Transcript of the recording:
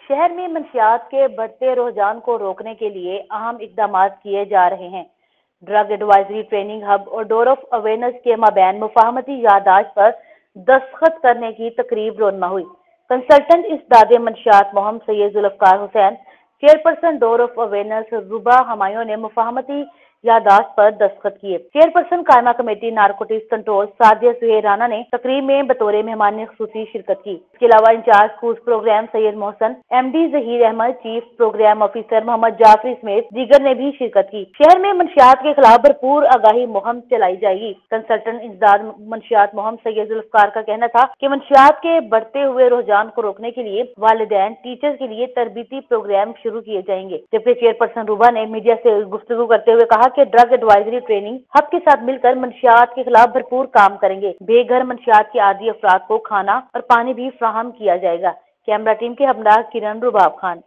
शहर में मंशियात के बढ़ते रुझान को रोकने के लिए अहम इकदाम किए जा रहे हैं। ड्रग एडवाइजरी ट्रेनिंग हब और डोर ऑफ अवेयरनेस के माबैन मुफाहमती याददाश्त पर दस्तखत करने की तकरीब रोनमा हुई। कंसल्टेंट इसदाद मंशियात Mohammad Syed Zulfiqar Hussain, chairperson door of awareness Ruba Humayun ने मुफाहमती याददाश्त पर दस्तखत किए। चेयरपर्सन कायमा committee narcotics control Sadia Suhail Rana ने तकरीब में बतौर मेहमान खुसूसी शिरकत की। इसके अलावा in charge school programme Syed Mohsin, MD Zaheer Ahmed, chief programme officer Mohammad Jafri समेत दीगर ने भी शिरकत की। शहर में मंशियात के खिलाफ भरपूर आगाही मुहिम चलाई जाएगी। कंसल्टेंट इंसदाद मंशियात मोहम्मद सैयद जुल्फकार का कहना था कि मंशियात के बढ़ते हुए रुझान को रोकने के लिए वालिदैन टीचर्स के लिए तरबीती प्रोग्राम शुरू किए जाएंगे। जबकि चेयरपर्सन रुबा ने मीडिया से गुफ्तगू करते हुए कहा कि ड्रग एडवाइजरी ट्रेनिंग हब के साथ मिलकर मंशियात के खिलाफ भरपूर काम करेंगे। बेघर मंशियात के आदी अफराद को खाना और पानी भी फराहम किया जाएगा। कैमरा टीम के हमदर्द किरण रुबाब खान।